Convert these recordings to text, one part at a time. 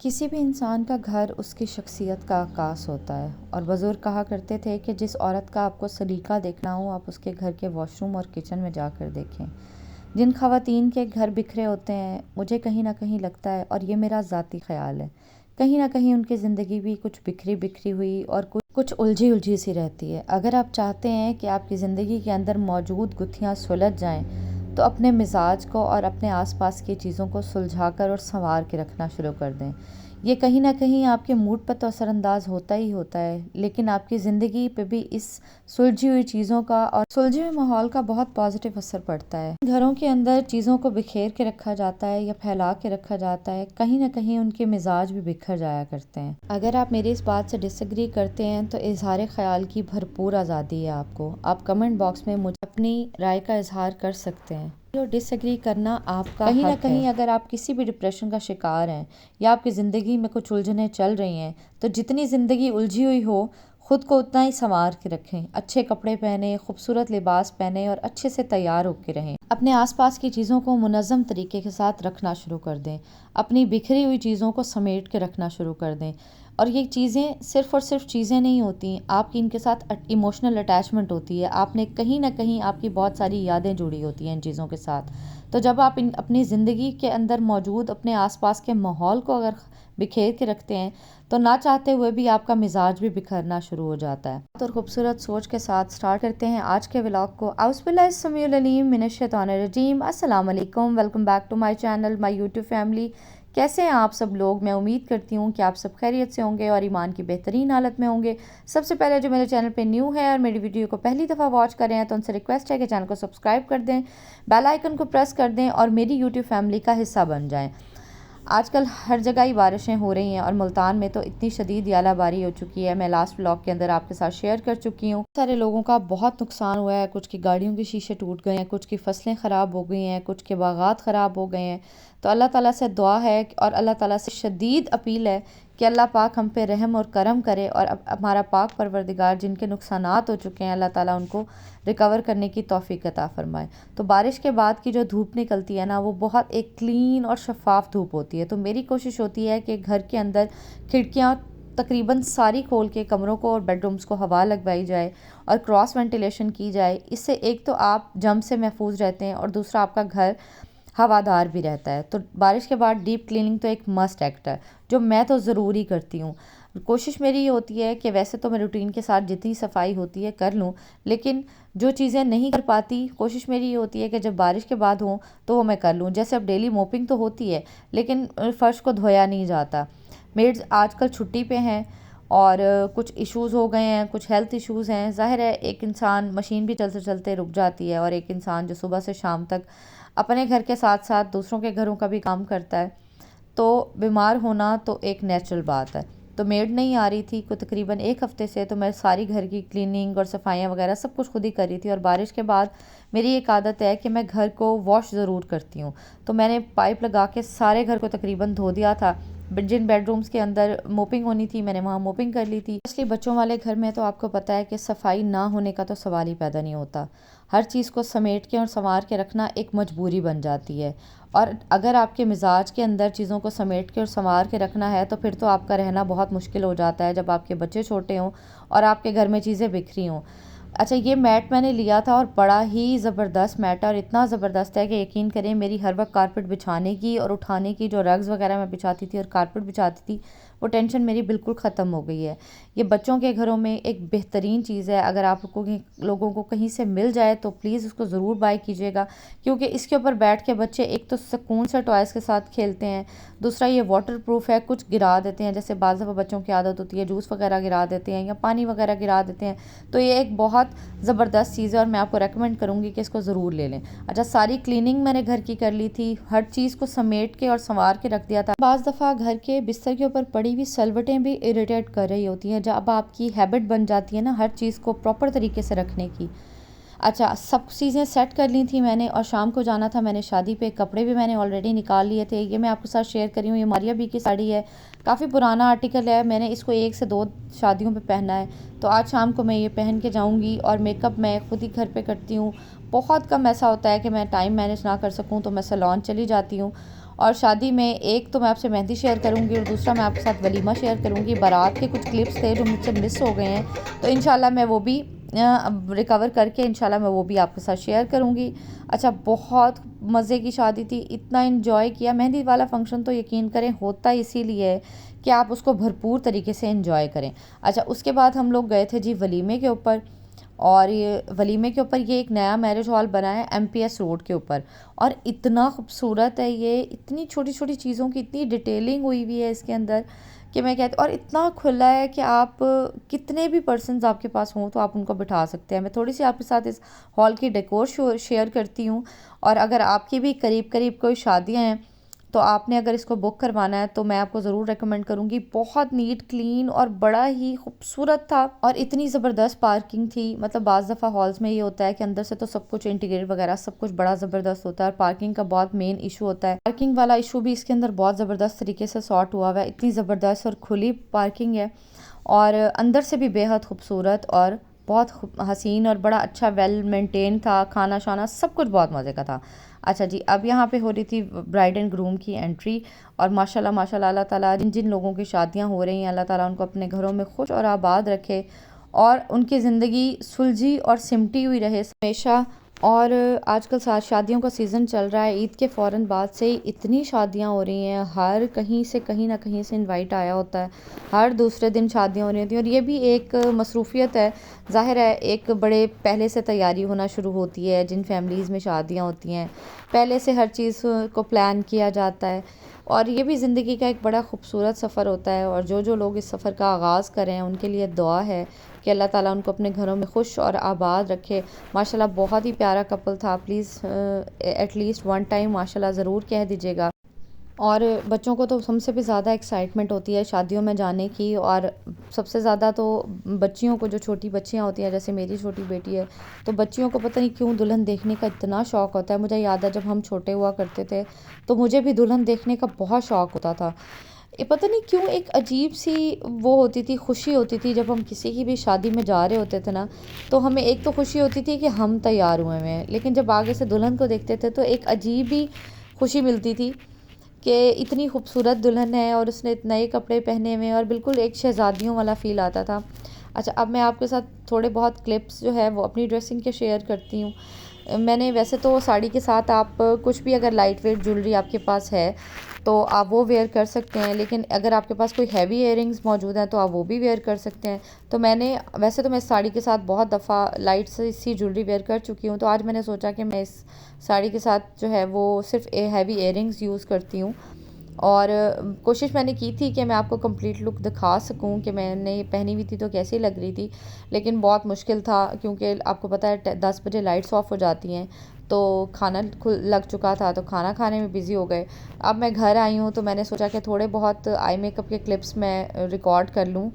किसी भी इंसान का घर उसकी शख्सियत का आकाश होता है और बुज़ुर्ग कहा करते थे कि जिस औरत का आपको सलीका देखना हो आप उसके घर के वॉशरूम और किचन में जाकर देखें। जिन ख़वातीन के घर बिखरे होते हैं मुझे कहीं ना कहीं लगता है, और ये मेरा ज़ाती ख़्याल है, कहीं ना कहीं उनकी ज़िंदगी भी कुछ बिखरी बिखरी हुई और कुछ उलझी उलझी सी रहती है। अगर आप चाहते हैं कि आपकी ज़िंदगी के अंदर मौजूद गुत्थियाँ सुलझ जाएं तो अपने मिजाज को और अपने आसपास की चीज़ों को सुलझा कर और संवार के रखना शुरू कर दें। ये कहीं ना कहीं आपके मूड पर तो असरअंदाज होता ही होता है, लेकिन आपकी ज़िंदगी पे भी इस सुलझी हुई चीज़ों का और सुलझे हुए माहौल का बहुत पॉजिटिव असर पड़ता है। घरों के अंदर चीज़ों को बिखेर के रखा जाता है या फैला के रखा जाता है, कहीं ना कहीं उनके मिजाज भी बिखर जाया करते हैं। अगर आप मेरी इस बात से डिसएग्री करते हैं तो इजहार ख्याल की भरपूर आज़ादी है आपको। आप कमेंट बॉक्स में मुझे अपनी राय का इजहार कर सकते हैं। जो डिसएग्री करना आपका कहीं ना कहीं अगर आप किसी भी डिप्रेशन का शिकार हैं या आपकी ज़िंदगी में कुछ उलझनें चल रही हैं, तो जितनी ज़िंदगी उलझी हुई हो खुद को उतना ही संवार के रखें। अच्छे कपड़े पहने, खूबसूरत लिबास पहने और अच्छे से तैयार होकर रहें। अपने आसपास की चीज़ों को मुनज़्ज़म तरीके के साथ रखना शुरू कर दें। अपनी बिखरी हुई चीज़ों को समेट के रखना शुरू कर दें। और ये चीज़ें सिर्फ़ और सिर्फ चीज़ें नहीं होती, आपकी इनके साथ इमोशनल अटैचमेंट होती है। आपने कहीं ना कहीं आपकी बहुत सारी यादें जुड़ी होती हैं इन चीज़ों के साथ। तो जब आप अपनी ज़िंदगी के अंदर मौजूद अपने आसपास के माहौल को अगर बिखेर के रखते हैं तो ना चाहते हुए भी आपका मिजाज भी बिखरना शुरू हो जाता है। तो खूबसूरत सोच के साथ स्टार्ट करते हैं आज के व्लॉग को। औज़ुबिल्लाहिस्समीउल-अलीम मिनश्शैतानिर्रजीम। अस्सलाम वालेकुम, welcome back to my channel, my YouTube family. कैसे हैं आप सब लोग? मैं उम्मीद करती हूँ कि आप सब खैरियत से होंगे और ईमान की बेहतरीन हालत में होंगे। सबसे पहले जो मेरे चैनल पे न्यू है और मेरी वीडियो को पहली दफ़ा वॉच कर रहे हैं तो उनसे रिक्वेस्ट है कि चैनल को सब्सक्राइब कर दें, बेल आइकन को प्रेस कर दें और मेरी यूट्यूब फैमिली का हिस्सा बन जाएं। आजकल हर जगह ही बारिशें हो रही हैं और मुल्तान में तो इतनी शदीद यालाबारी हो चुकी है। मैं लास्ट व्लॉग के अंदर आपके साथ शेयर कर चुकी हूँ। सारे लोगों का बहुत नुकसान हुआ है, कुछ की गाड़ियों के शीशे टूट गए हैं, कुछ की फसलें ख़राब हो गई हैं, कुछ के बागात ख़राब हो गए हैं। तो अल्लाह ताला से दुआ है और अल्लाह ताला से शदीद अपील है कि अल्लाह पाक हम पे रहम और करम करे और अब हमारा पाक परवरदिगार जिनके नुकसानात हो चुके हैं अल्लाह ताला उनको रिकवर करने की तौफीक अता फरमाए। तो बारिश के बाद की जो धूप निकलती है ना, वो बहुत एक क्लीन और शफाफ धूप होती है। तो मेरी कोशिश होती है कि घर के अंदर खिड़कियाँ तकरीबन सारी खोल के कमरों को और बेडरूम्स को हवा लगवाई जाए और क्रॉस वेंटिलेशन की जाए। इससे एक तो आप जम से महफूज रहते हैं और दूसरा आपका घर हवादार भी रहता है। तो बारिश के बाद डीप क्लीनिंग तो एक मस्ट एक्ट है जो मैं तो ज़रूर ही करती हूँ। कोशिश मेरी ये होती है कि वैसे तो मैं रूटीन के साथ जितनी सफाई होती है कर लूँ, लेकिन जो चीज़ें नहीं कर पाती कोशिश मेरी ये होती है कि जब बारिश के बाद हो तो वो मैं कर लूँ। जैसे अब डेली मोपिंग तो होती है लेकिन फ़र्श को धोया नहीं जाता। मेड्स आजकल छुट्टी पे हैं और कुछ इश्यूज़ हो गए हैं, कुछ हेल्थ इश्यूज़ हैं। ज़ाहिर है एक इंसान मशीन भी चलते चलते रुक जाती है और एक इंसान जो सुबह से शाम तक अपने घर के साथ साथ दूसरों के घरों का भी काम करता है, तो बीमार होना तो एक नेचुरल बात है। तो मेड नहीं आ रही थी को तकरीबन एक हफ़्ते से, तो मैं सारी घर की क्लीनिंग और सफाइयाँ वगैरह सब कुछ खुद ही कर रही थी। और बारिश के बाद मेरी एक आदत है कि मैं घर को वॉश ज़रूर करती हूँ। तो मैंने पाइप लगा के सारे घर को तकरीबन धो दिया था। जिन बेडरूम्स के अंदर मोपिंग होनी थी मैंने वहाँ मोपिंग कर ली थी। इसलिए बच्चों वाले घर में तो आपको पता है कि सफाई ना होने का तो सवाल ही पैदा नहीं होता। हर चीज़ को समेट के और संवार के रखना एक मजबूरी बन जाती है। और अगर आपके मिजाज के अंदर चीज़ों को समेट के और संवार के रखना है तो फिर तो आपका रहना बहुत मुश्किल हो जाता है जब आपके बच्चे छोटे हों और आपके घर में चीज़ें बिखरी हों। अच्छा, ये मैट मैंने लिया था और बड़ा ही ज़बरदस्त मैट है और इतना ज़बरदस्त है कि यकीन करें मेरी हर वक्त कारपेट बिछाने की और उठाने की, जो रग्स वगैरह मैं बिछाती थी और कारपेट बिछाती थी, वो टेंशन मेरी बिल्कुल ख़त्म हो गई है। ये बच्चों के घरों में एक बेहतरीन चीज़ है। अगर आप लोगों को कहीं से मिल जाए तो प्लीज़ उसको ज़रूर बाय कीजिएगा, क्योंकि इसके ऊपर बैठ के बच्चे एक तो सुकून से टॉयज़ के साथ खेलते हैं, दूसरा ये वाटर प्रूफ है। कुछ गिरा देते हैं, जैसे बाज़ दफ़ा बच्चों की आदत होती है जूस वगैरह गिरा देते हैं या पानी वगैरह गिरा देते हैं, तो ये एक बहुत ज़बरदस्त चीज़ है और मैं आपको रेकमेंड करूँगी कि इसको ज़रूर ले लें। अच्छा, सारी क्लीनिंग मैंने घर की कर ली थी, हर चीज़ को समेट के और संवार के रख दिया था। बाज़ दफ़ा घर के बिस्तर के ऊपर पड़ी हुई सलवटें भी इरिटेट कर रही होती हैं, जब आपकी हैबिट बन जाती है ना हर चीज़ को प्रॉपर तरीके से रखने की। अच्छा, सब चीज़ें सेट कर ली थी मैंने और शाम को जाना था मैंने शादी पे। कपड़े भी मैंने ऑलरेडी निकाल लिए थे। ये मैं आपके साथ शेयर करी हूँ। ये मारिया बी की साड़ी है, काफ़ी पुराना आर्टिकल है, मैंने इसको 1 से 2 शादियों पे पहना है। तो आज शाम को मैं ये पहन के जाऊँगी और मेकअप मैं खुद ही घर पे करती हूँ। बहुत कम ऐसा होता है कि मैं टाइम मैनेज ना कर सकूँ तो मैं सैलून चली जाती हूँ और शादी में एक तो मैं आपसे मेहंदी शेयर करूंगी और दूसरा मैं आपके साथ वलीमा शेयर करूंगी। बारात के कुछ क्लिप्स थे जो मुझसे मिस हो गए हैं, तो इंशाल्लाह मैं वो भी रिकवर करके इंशाल्लाह मैं वो भी आपके साथ शेयर करूंगी। अच्छा, बहुत मज़े की शादी थी, इतना इन्जॉय किया। मेहंदी वाला फ़ंक्शन तो यकीन करें होता इसीलिए है कि आप उसको भरपूर तरीके से इन्जॉय करें। अच्छा, उसके बाद हम लोग गए थे जी वलीमे के ऊपर, और ये वलीमे के ऊपर ये एक नया मैरिज हॉल बना है MPS रोड के ऊपर, और इतना खूबसूरत है ये, इतनी छोटी छोटी चीज़ों की इतनी डिटेलिंग हुई हुई है इसके अंदर कि मैं कहती, और इतना खुला है कि आप कितने भी पर्सन्स आपके पास हों तो आप उनको बिठा सकते हैं। मैं थोड़ी सी आपके साथ इस हॉल की डेकोर शेयर करती हूँ, और अगर आपकी भी करीब करीब कोई शादियाँ हैं तो आपने अगर इसको बुक करवाना है तो मैं आपको ज़रूर रेकमेंड करूँगी। बहुत नीट क्लीन और बड़ा ही खूबसूरत था, और इतनी ज़बरदस्त पार्किंग थी। मतलब बाज़ दफ़ा हॉल्स में ये होता है कि अंदर से तो सब कुछ इंटीग्रेट वगैरह सब कुछ बड़ा ज़बरदस्त होता है, और पार्किंग का बहुत मेन इशू होता है। पार्किंग वाला इशू भी इसके अंदर बहुत ज़बरदस्त तरीके से सॉर्ट हुआ हुआ है। इतनी ज़बरदस्त और खुली पार्किंग है, और अंदर से भी बेहद खूबसूरत और बहुत हसीन और बड़ा अच्छा वेल मेंटेन था। खाना शाना सब कुछ बहुत मज़े का था। अच्छा जी, अब यहाँ पे हो रही थी ब्राइड एंड ग्रूम की एंट्री, और माशाल्लाह माशाल्लाह अल्लाह ताला जिन जिन लोगों की शादियाँ हो रही हैं अल्लाह ताला उनको अपने घरों में खुश और आबाद रखे, और उनकी ज़िंदगी सुलझी और सिमटी हुई रहे हमेशा। और आजकल शादियों का सीज़न चल रहा है, ईद के फ़ौरन बाद से ही इतनी शादियां हो रही हैं, हर कहीं से कहीं ना कहीं से इनवाइट आया होता है, हर दूसरे दिन शादियां हो रही होती हैं, और ये भी एक मसरूफ़ियत है। ज़ाहिर है एक बड़े पहले से तैयारी होना शुरू होती है, जिन फैमिलीज़ में शादियां होती हैं पहले से हर चीज़ को प्लान किया जाता है, और ये भी ज़िंदगी का एक बड़ा खूबसूरत सफ़र होता है। और जो जो लोग इस सफ़र का आगाज़ करें उनके लिए दुआ है कि अल्लाह ताला उनको अपने घरों में खुश और आबाद रखे। माशाल्लाह बहुत ही प्यारा कपल था, प्लीज़ एटलीस्ट वन टाइम माशाल्लाह ज़रूर कह दीजिएगा। और बच्चों को तो हमसे भी ज़्यादा एक्साइटमेंट होती है शादियों में जाने की, और सबसे ज़्यादा तो बच्चियों को, जो छोटी बच्चियां होती हैं जैसे मेरी छोटी बेटी है, तो बच्चियों को पता नहीं क्यों दुल्हन देखने का इतना शौक़ होता है। मुझे याद है जब हम छोटे हुआ करते थे तो मुझे भी दुल्हन देखने का बहुत शौक़ होता था। ये पता नहीं क्यों एक अजीब सी वो होती थी, खुशी होती थी जब हम किसी की भी शादी में जा रहे होते थे ना, तो हमें एक तो खुशी होती थी कि हम तैयार हुए हैं, लेकिन जब आगे से दुल्हन को देखते थे तो एक अजीब ही खुशी मिलती थी कि इतनी खूबसूरत दुल्हन है और उसने नए कपड़े पहने हुए हैं, और बिल्कुल एक शहज़ादियों वाला फ़ील आता था। अच्छा, अब मैं आपके साथ थोड़े बहुत क्लिप्स जो है वो अपनी ड्रेसिंग के शेयर करती हूँ। मैंने वैसे तो साड़ी के साथ आप कुछ भी अगर लाइट वेट ज्वेलरी आपके पास है तो आप वो वेयर कर सकते हैं, लेकिन अगर आपके पास कोई हैवी इयररिंग्स मौजूद हैं तो आप वो भी वेयर कर सकते हैं। तो मैंने वैसे तो मैं साड़ी के साथ बहुत दफ़ा लाइट सी ज्वेलरी वेयर कर चुकी हूँ, तो आज मैंने सोचा कि मैं इस साड़ी के साथ जो है वो सिर्फ हैवी इयररिंग्स यूज़ करती हूँ। और कोशिश मैंने की थी कि मैं आपको कंप्लीट लुक दिखा सकूं कि मैंने ये पहनी हुई थी तो कैसी लग रही थी, लेकिन बहुत मुश्किल था क्योंकि आपको पता है 10 बजे लाइट्स ऑफ हो जाती हैं, तो खाना लग चुका था तो खाना खाने में बिज़ी हो गए। अब मैं घर आई हूँ तो मैंने सोचा कि थोड़े बहुत आई मेकअप के क्लिप्स मैं रिकॉर्ड कर लूँ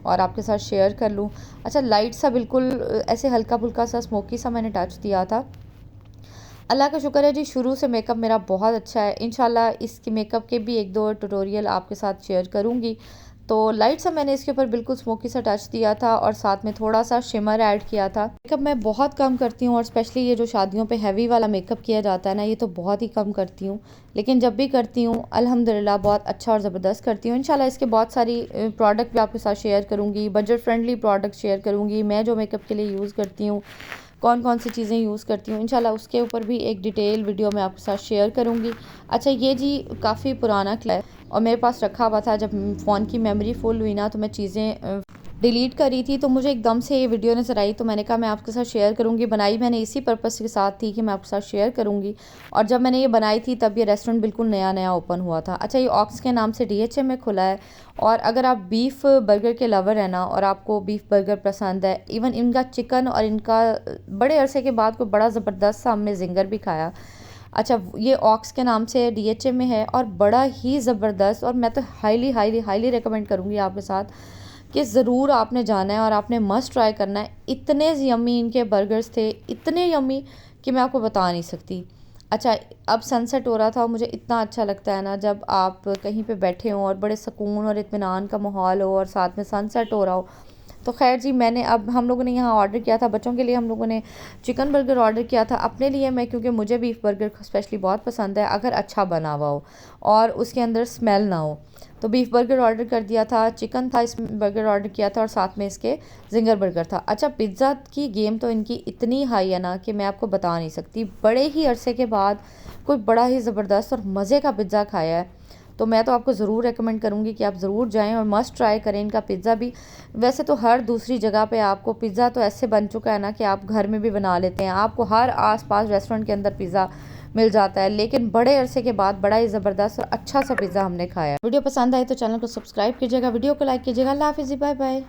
और आपके साथ शेयर कर लूँ। अच्छा, लाइट सा बिल्कुल ऐसे हल्का फुल्का सा स्मोकी सा मैंने टच दिया था। अल्लाह का शुक्र है जी, शुरू से मेकअप मेरा बहुत अच्छा है। इंशाल्लाह इसकी मेकअप के भी एक दो ट्यूटोरियल आपके साथ शेयर करूँगी। तो लाइट सा मैंने इसके ऊपर बिल्कुल स्मोकी सा टच दिया था और साथ में थोड़ा सा शिमर ऐड किया था। मेकअप मैं बहुत कम करती हूँ, और स्पेशली ये जो शादियों पे हैवी वाला मेकअप किया जाता है ना, ये तो बहुत ही कम करती हूँ, लेकिन जब भी करती हूँ अल्हम्दुलिल्लाह बहुत अच्छा और ज़बरदस्त करती हूँ। इंशाल्लाह इसके बहुत सारी प्रोडक्ट भी आपके साथ शेयर करूँगी, बजट फ्रेंडली प्रोडक्ट शेयर करूँगी, मैं जो मेकअप के लिए यूज़ करती हूँ, कौन कौन सी चीज़ें यूज़ करती हूँ, इंशाल्लाह उसके ऊपर भी एक डिटेल वीडियो मैं आपके साथ शेयर करूँगी। अच्छा, ये जी काफ़ी पुराना क्लिप है और मेरे पास रखा हुआ था, जब फ़ोन की मेमोरी फुल हुई ना तो मैं चीज़ें डिलीट करी थी, तो मुझे एकदम से ये वीडियो नज़र आई, तो मैंने कहा मैं आपके साथ शेयर करूँगी। बनाई मैंने इसी पर्पस के साथ थी कि मैं आपके साथ शेयर करूँगी, और जब मैंने ये बनाई थी तब ये रेस्टोरेंट बिल्कुल नया नया ओपन हुआ था। अच्छा, ये ऑक्स के नाम से DHM में खुला है, और अगर आप बीफ बर्गर के लवर है ना और आपको बीफ बर्गर पसंद है, इवन इनका चिकन और इनका बड़े अरसे के बाद कोई बड़ा ज़बरदस्त सा हमने जिंगर भी खाया। अच्छा, ये ऑक्स के नाम से DHM में है और बड़ा ही ज़बरदस्त, और मैं तो हाईली हाईली हाईली रिकमेंड करूँगी आपके साथ कि ज़रूर आपने जाना है और आपने मस्ट ट्राई करना है। इतने यम्मी इनके बर्गर्स थे, इतने यम्मी कि मैं आपको बता नहीं सकती। अच्छा, अब सनसेट हो रहा था और मुझे इतना अच्छा लगता है ना जब आप कहीं पे बैठे हों और बड़े सुकून और इत्मीनान का माहौल हो और साथ में सनसेट हो रहा हो, तो खैर जी, मैंने अब हम लोगों ने यहाँ ऑर्डर किया था बच्चों के लिए, हम लोगों ने चिकन बर्गर ऑर्डर किया था। अपने लिए मैं, क्योंकि मुझे बीफ बर्गर स्पेशली बहुत पसंद है अगर अच्छा बना हुआ हो और उसके अंदर स्मेल ना हो, तो बीफ बर्गर ऑर्डर कर दिया था। चिकन था इस बर्गर ऑर्डर किया था और साथ में इसके जिंगर बर्गर था। अच्छा, पिज़्ज़ा की गेम तो इनकी इतनी हाई है ना कि मैं आपको बता नहीं सकती। बड़े ही अरसे के बाद कोई बड़ा ही ज़बरदस्त और मज़े का पिज़्ज़ा खाया है, तो मैं तो आपको ज़रूर रेकमेंड करूँगी कि आप ज़रूर जाएं और मस्ट ट्राई करें इनका पिज़्ज़ा भी। वैसे तो हर दूसरी जगह पे आपको पिज़्ज़ा तो ऐसे बन चुका है ना कि आप घर में भी बना लेते हैं, आपको हर आस-पास रेस्टोरेंट के अंदर पिज़्ज़ा मिल जाता है, लेकिन बड़े अरसे के बाद बड़ा ही ज़बरदस्त और अच्छा सा पिज़्ज़ा हमने खाया है। वीडियो पसंद आई तो चैनल को सब्सक्राइब कीजिएगा, वीडियो को लाइक कीजिएगा। अल्लाह हाफ़िज़, बाय बाय।